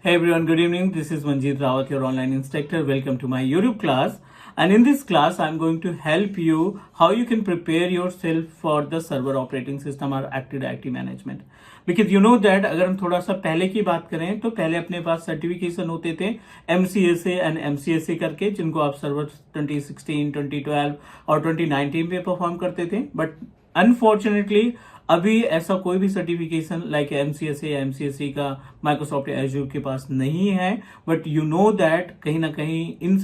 Hey everyone, good evening. This is Manjeet Rawat, your online instructor. Welcome to my YouTube class. And in this class, I'm going to help you how you can prepare yourself for the server operating system or Active Directory management. Because you know that अगर हम थोड़ा सा पहले की बात करें तो पहले अपने पास सर्टिफिकेशन होते थे MCSA एंड MCSA करके, जिनको आप सर्वर 2016, 2012 और 2019 पे परफॉर्म करते थे. बट अनफॉर्चुनेटली अभी ऐसा कोई भी सर्टिफिकेशन लाइक MCSA या MCSE का माइक्रोसॉफ्ट एजूर के पास नहीं है. बट यू नो दैट कहीं ना कहीं इन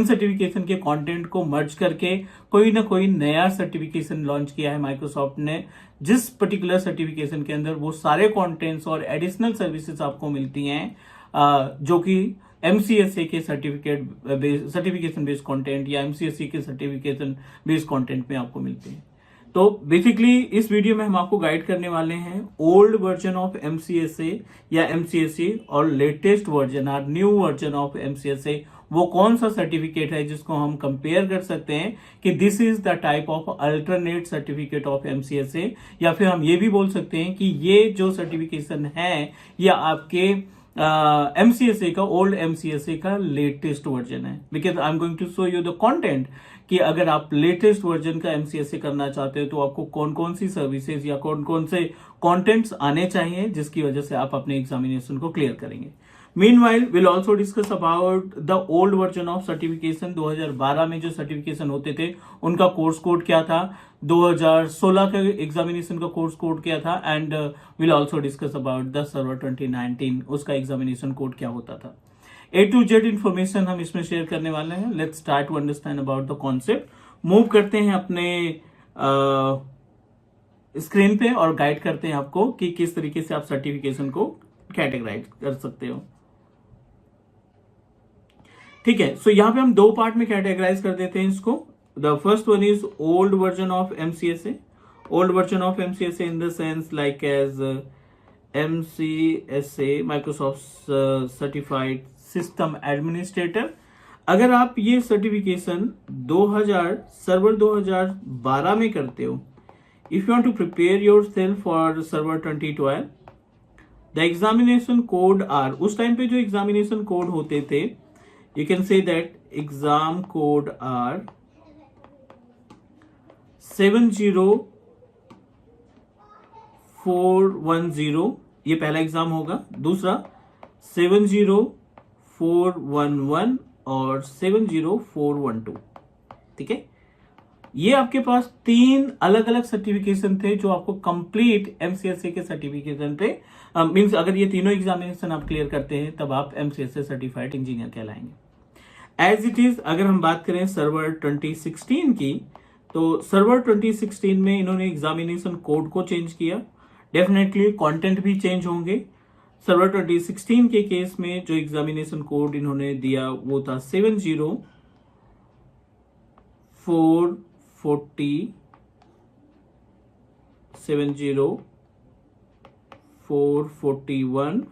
सर्टिफिकेशन के कंटेंट को मर्ज करके कोई ना कोई नया सर्टिफिकेशन लॉन्च किया है माइक्रोसॉफ्ट ने, जिस पर्टिकुलर सर्टिफिकेशन के अंदर वो सारे कंटेंट्स और एडिशनल सर्विसेज आपको मिलती हैं जो कि MCSA के सर्टिफिकेशन बेस्ड कंटेंट या MCSE के सर्टिफिकेशन बेस्ड कंटेंट में आपको मिलते हैं. तो बेसिकली इस वीडियो में हम आपको गाइड करने वाले हैं ओल्ड वर्जन ऑफ MCSA या MCSE और लेटेस्ट वर्जन और न्यू वर्जन ऑफ MCSA. वो कौन सा सर्टिफिकेट है जिसको हम कंपेयर कर सकते हैं कि this is the type of alternate certificate of MCSA, या फिर हम ये भी बोल सकते हैं कि ये जो सर्टिफिकेशन है ये आपके MCSA का ओल्ड MCSA का लेटेस्ट वर्जन है. Because I am going to show you the content कि अगर आप लेटेस्ट वर्जन का MCSA करना चाहते हो तो आपको कौन कौन सी सर्विसेज या कौन कौन से कंटेंट्स आने चाहिए जिसकी वजह से आप अपने एग्जामिनेशन को क्लियर करेंगे. Meanwhile will also discuss about the old version of certification. 2012 में जो सर्टिफिकेशन होते थे उनका कोर्स कोड क्या था, 2016 के एग्जामिनेशन का कोर्स कोड क्या था, and will also discuss about the server 2019 उसका एग्जामिनेशन कोड क्या होता था. A to Z इंफॉर्मेशन हम इसमें शेयर करने वाले हैं. Let's start to understand about the concept. Move करते हैं अपने स्क्रीन पे और गाइड करते हैं आपको कि किस तरीके से आप सर्टिफिकेशन को कैटेगराइज कर सकते हो. ठीक है, सो यहां पे हम दो पार्ट में कैटेगराइज कर देते हैं इसको. The first one is old version of MCSA. Old version of MCSA in the sense like as MCSA Microsoft certified system administrator. अगर आप ये सर्टिफिकेशन 2012 में करते हो, if you want to prepare yourself for server 2012, the examination code are, उस time पे जो examination code होते थे, you can say that exam code are 70410. ये पहला एग्जाम होगा. दूसरा 70411 और 70412. ठीक है, ये आपके पास तीन अलग अलग सर्टिफिकेशन थे जो आपको कंप्लीट MCSA के सर्टिफिकेशन थे. मींस अगर ये तीनों एग्जामिनेशन आप क्लियर करते हैं तब आप MCSA सर्टिफाइड इंजीनियर कहलाएंगे. एज इट इज अगर हम बात करें सर्वर 2016 की, तो सर्वर 2016 में इन्होंने एग्जामिनेशन कोड को चेंज किया. डेफिनेटली कंटेंट भी चेंज होंगे. सर्वर 2016 के केस में जो एग्जामिनेशन कोड इन्होंने दिया वो था 70440, 70441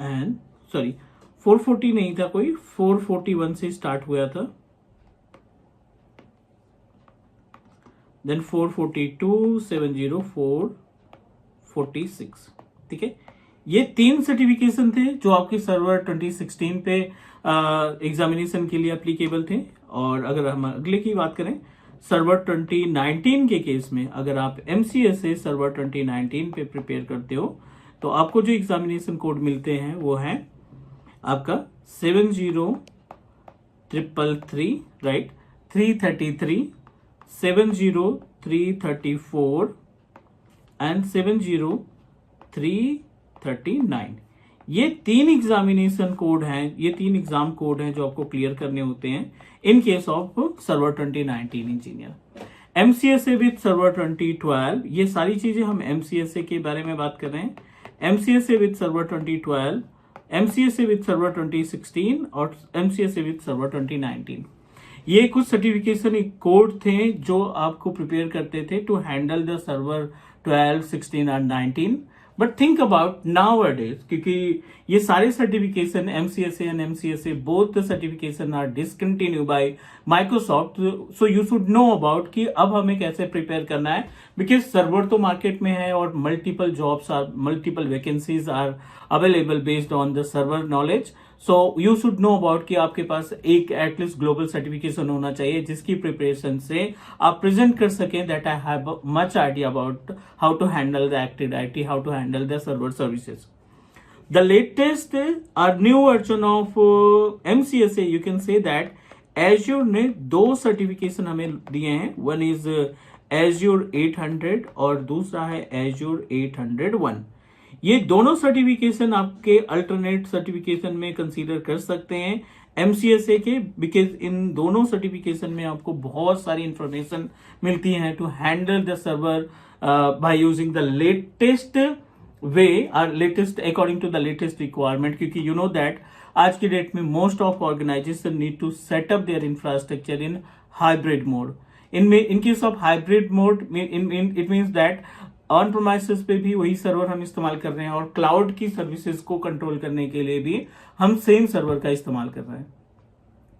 एंड 440 नहीं था, कोई 441 से स्टार्ट हुआ था. देन 442, 70446. ठीक है, ये तीन सर्टिफिकेशन थे जो आपके सर्वर 2016 पे एग्जामिनेशन के लिए एप्लीकेबल थे. और अगर हम अगले की बात करें सर्वर 2019 के केस में, अगर आप MCSA सर्वर 2019 पे प्रिपेयर करते हो तो आपको जो एग्जामिनेशन कोड मिलते हैं वो है आपका 70333, राइट, 333, 70334 एंड 70339. ये तीन एग्जामिनेशन कोड हैं, ये तीन एग्जाम कोड हैं जो आपको क्लियर करने होते हैं इन case of server 2019 engineer. MCSA with server 2012, ये सारी चीजें हम MCSA के बारे में बात कर रहे हैं. MCSA with server 2012, MCSA with server 2016 और MCSA विद सर्वर 2019. ये कुछ सर्टिफिकेशन कोड थे जो आपको प्रिपेयर करते थे टू हैंडल द सर्वर 12, 16 और 19. बट थिंक अबाउट नाउअडेज, क्योंकि ये सारे certification MCSA and MCSA both the certification are discontinue by Microsoft. So you should know about कि अब हमें कैसे प्रिपेयर करना है, बिकॉज सर्वर तो मार्केट में है और multiple jobs are, multiple vacancies are available based on the server knowledge. So you should know about कि आपके पास एक एटलीस्ट ग्लोबल सर्टिफिकेशन होना चाहिए जिसकी प्रिपरेशन से आप प्रेजेंट कर सकें that I have much idea about how to handle the active directory, how to handle the server services. The latest or new version of MCSA, you can say that Azure ने दो certification हमें दिए हैं. One is Azure 800 और दूसरा है Azure 801. ये दोनों सर्टिफिकेशन आपके अल्टरनेट सर्टिफिकेशन में कंसीडर कर सकते हैं MCSA के, बिकॉज इन दोनों सर्टिफिकेशन में आपको बहुत सारी इंफॉर्मेशन मिलती है to handle the server by using the latest way और latest according to the latest requirement. क्योंकि यू नो दैट आज की डेट में most of organisation need to set up their infrastructure in hybrid mode. In case of hybrid mode it means that on premises पे भी वही server हम इस्तेमाल कर रहे हैं और क्लाउड की सर्विसेज को कंट्रोल करने के लिए भी हम सेम सर्वर का इस्तेमाल कर रहे हैं.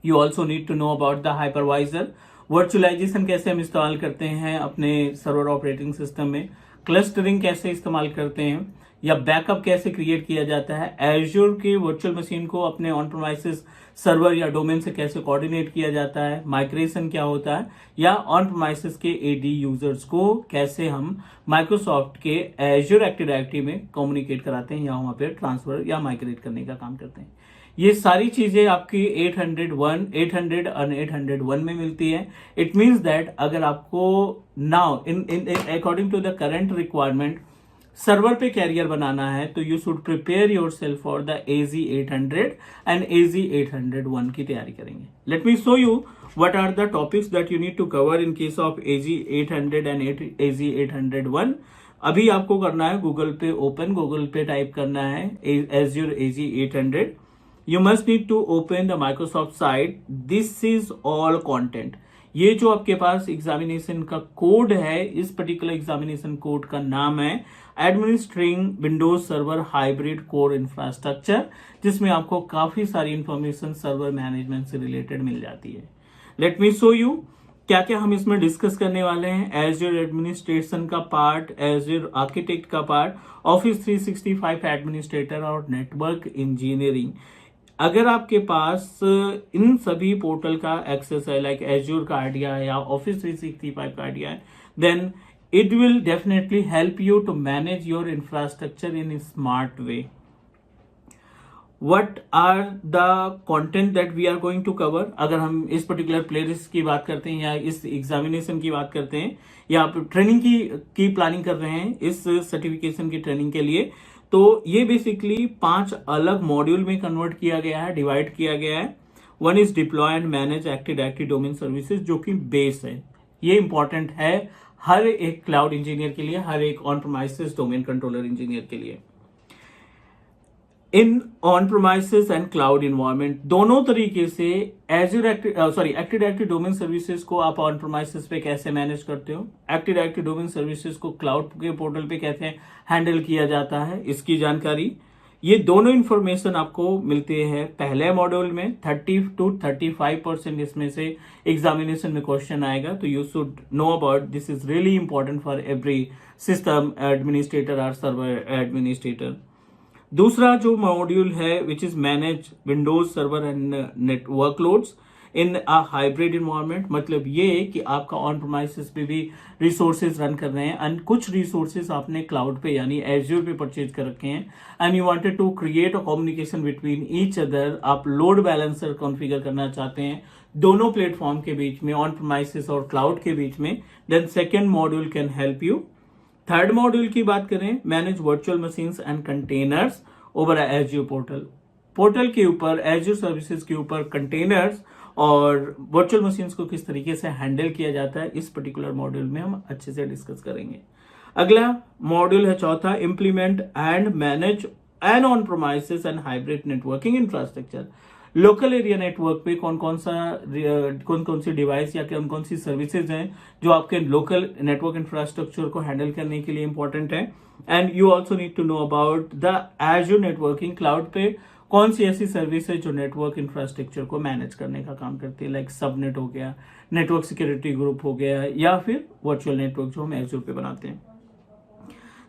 You also need to know about the hypervisor. Virtualization कैसे हम इस्तेमाल करते हैं अपने सर्वर ऑपरेटिंग सिस्टम में, क्लस्टरिंग कैसे इस्तेमाल करते हैं, या बैकअप कैसे क्रिएट किया जाता है, एज्योर के वर्चुअल मशीन को अपने ऑन प्रोमाइसेस सर्वर या डोमेन से कैसे कोऑर्डिनेट किया जाता है, माइग्रेशन क्या होता है, या ऑन प्रोमाइसेस के AD यूजर्स को कैसे हम माइक्रोसॉफ्ट के एज्योर एक्टिव डायरेक्टरी में कम्युनिकेट कराते हैं या वहां पे ट्रांसफर या माइग्रेट करने का काम करते हैं. ये सारी चीजें आपकी 800 और 801 में मिलती है. इट मीन्स दैट अगर आपको now in according to the current requirement server पे कैरियर बनाना है तो you should prepare yourself for the AZ 800 and AZ 801 की तैयारी करेंगे. Let me show you what are the topics that you need to cover in case of AZ 800 and AZ 801. अभी आपको करना है गूगल पे ओपन, गूगल पे type करना है Azure AZ 800. You must need to open the Microsoft site. This is all content. ये जो आपके पास एग्जामिनेशन का कोड है, इस पर्टिकुलर एग्जामिनेशन कोड का नाम है administering Windows server hybrid core infrastructure, जिसमें आपको काफी सारी इंफॉर्मेशन सर्वर मैनेजमेंट से रिलेटेड मिल जाती है. लेट मी शो यू क्या क्या हम इसमें डिस्कस करने वाले हैं. एज्योर एडमिनिस्ट्रेशन का पार्ट, एज्योर आर्किटेक्ट का पार्ट, ऑफिस 365 एडमिनिस्ट्रेटर और नेटवर्क इंजीनियरिंग. अगर आपके पास इन सभी पोर्टल का एक्सेस है, लाइक एज्योर का आइडिया है या ऑफिस 365 का आइडिया है, then it will definitely help you to manage your infrastructure in smart way. What are the content that we are going to cover? अगर हम इस पर्टिकुलर प्लेलिस्ट की बात करते हैं या इस एग्जामिनेशन की बात करते हैं या आप ट्रेनिंग की प्लानिंग कर रहे हैं इस सर्टिफिकेशन की ट्रेनिंग के लिए, तो ये बेसिकली 5 अलग मॉड्यूल में कन्वर्ट किया गया है, डिवाइड किया गया है. One is deploy and manage active directory domain services, जो कि बेस है. ये इंपॉर्टेंट है हर एक क्लाउड इंजीनियर के लिए, हर एक on premises domain controller engineer के लिए. In on premises and cloud environment दोनों तरीके से एक्टिव डायरेक्टरी डोमेन सर्विसेज को आप ऑन प्रोमाइसेस पे कैसे मैनेज करते हो, एक्टिव डायरेक्टरी डोमेन सर्विसेज को क्लाउड के पोर्टल पे कैसे हैंडल किया जाता है, इसकी जानकारी, ये दोनों इंफॉर्मेशन आपको मिलते हैं पहले मॉड्यूल में. 30 to 35% इसमें से एग्जामिनेशन में क्वेश्चन आएगा, तो you should know about this. Is really important for every system administrator और सर्वर एडमिनिस्ट्रेटर. दूसरा जो मॉड्यूल है which is manage Windows server and net workloads in a hybrid environment. मतलब ये कि आपका ऑन प्रोमाइसेस पे भी रिसोर्सेज रन कर रहे हैं एंड कुछ रिसोर्सेज आपने क्लाउड पे यानी एज्योर पे परचेज कर रखे हैं and you wanted to create a communication between each other. आप लोड बैलेंसर कॉन्फ़िगर करना चाहते हैं दोनों प्लेटफॉर्म के बीच में, ऑन प्रोमाइसेस और क्लाउड के बीच में, then second module can help you. Third module की बात करें, manage virtual machines and containers over Azure portal. Portal के ऊपर एज्योर सर्विसेज के ऊपर कंटेनर्स और वर्चुअल मशीन्स को किस तरीके से हैंडल किया जाता है, इस पर्टिकुलर मॉड्यूल में हम अच्छे से डिस्कस करेंगे. अगला मॉड्यूल है चौथा, implement and manage an on premises and hybrid networking infrastructure. Local area network पे कौन कौन सी डिवाइस या कौन कौन सी सर्विसेज हैं जो आपके लोकल नेटवर्क इंफ्रास्ट्रक्चर को हैंडल करने के लिए इंपॉर्टेंट है। And you also need to know about the Azure networking cloud पे कौन सी ऐसी सर्विस है जो नेटवर्क इंफ्रास्ट्रक्चर को मैनेज करने का काम करती है, लाइक सबनेट हो गया, नेटवर्क सिक्योरिटी ग्रुप हो गया, या फिर वर्चुअल नेटवर्क जो हम एज़्योर पे बनाते हैं।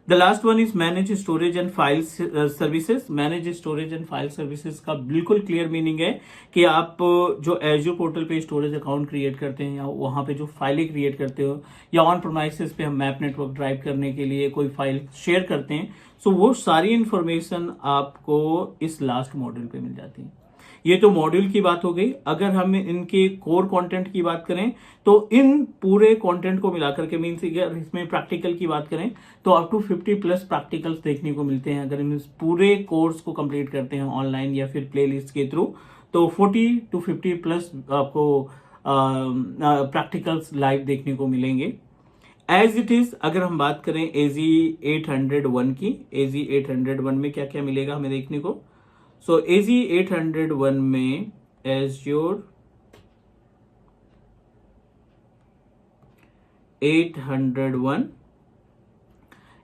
The last one is manage storage and file services. Manage storage and file services का बिल्कुल क्लियर मीनिंग है कि आप जो एज़्योर पोर्टल पे स्टोरेज अकाउंट क्रिएट करते हैं या वहां पे जो फाइलें क्रिएट करते हो, या ऑन प्रेमाइसेस पे हम मैप नेटवर्क ड्राइव करने के लिए कोई फाइल शेयर करते हैं, सो वो सारी इंफॉर्मेशन आपको इस लास्ट मॉड्यूल पे मिल जाती है। ये तो मॉड्यूल की बात हो गई। अगर हम इनके कोर कंटेंट की बात करें तो इन पूरे कंटेंट को मिलाकर के मीन्स अगर इसमें प्रैक्टिकल की बात करें तो अप टू 50+ प्रैक्टिकल्स देखने को मिलते हैं अगर हम इस पूरे कोर्स को कंप्लीट करते हैं ऑनलाइन या फिर प्लेलिस्ट के थ्रू। तो 40 to 50+ आपको प्रैक्टिकल्स लाइव देखने को मिलेंगे। एज इट इज अगर हम बात करें AZ801 की, AZ801 में क्या क्या मिलेगा हमें देखने को। सो AZ801 में एज़्योर 801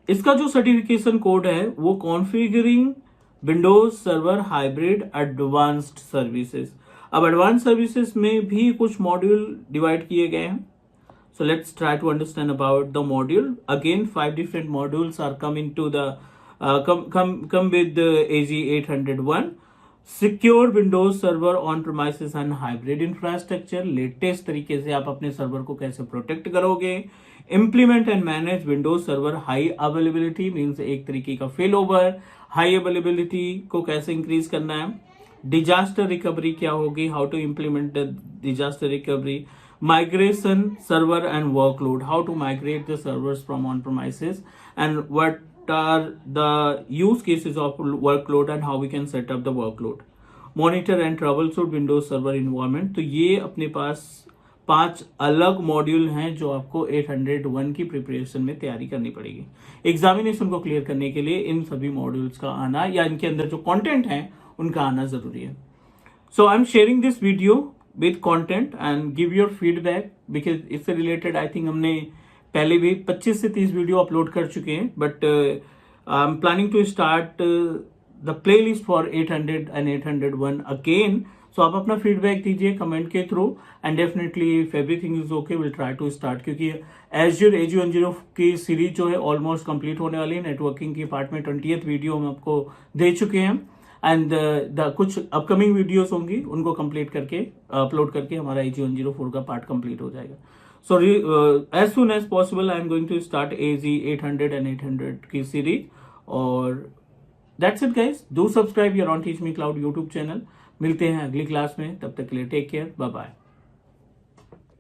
इसका जो सर्टिफिकेशन कोड है वो configuring Windows server hybrid advanced services. अब एडवांस सर्विसेज में भी कुछ मॉड्यूल डिवाइड किए गए हैं। So let's try to understand about the module. Again, 5 different modules are coming to the come with the AZ801. Secure Windows Server on premises and hybrid infrastructure. Latest तरीके से आप अपने सर्वर को कैसे protect करोगे। Implement and manage Windows Server high availability means एक तरीके का फेल ओवर, हाई अवेलेबिलिटी को कैसे इंक्रीज करना है। डिजास्टर रिकवरी क्या होगी, how to implement the disaster recovery. Migration server and workload, how to migrate the servers from on premises and what are the use cases of workload and how we can set up the workload. Monitor and troubleshoot Windows Server environment। तो ये अपने पास 5 अलग module हैं जो आपको 801 की preparation में तैयारी करनी पड़ेगी। एग्जामिनेशन को क्लियर करने के लिए इन सभी मॉड्यूल्स का आना या इनके अंदर जो कंटेंट है उनका आना जरूरी है। So I am sharing this video with content and give your feedback because इससे related I think हमने पहले भी 25 से 30 वीडियो अपलोड कर चुके हैं, but I'm planning to start the playlist for 800 and 801 again. So आप अपना फीडबैक दीजिए कमेंट के through and definitely if everything is okay will try to start, क्योंकि एज़्योर AZ10 की सीरीज जो है ऑलमोस्ट कंप्लीट होने वाली है। नेटवर्किंग की पार्ट में 20th वीडियो हम आपको दे चुके हैं एंड कुछ अपकमिंग वीडियोस होंगी उनको कंप्लीट करके अपलोड करके हमारा AZ104 का पार्ट कंप्लीट हो जाएगा। So as soon as possible I am going to start AZ800 and 800 की सीरीज। और that's it guys, do subscribe your own teach me cloud YouTube channel. मिलते हैं अगली क्लास में, तब तक के लिए टेक केयर, बाय बाय।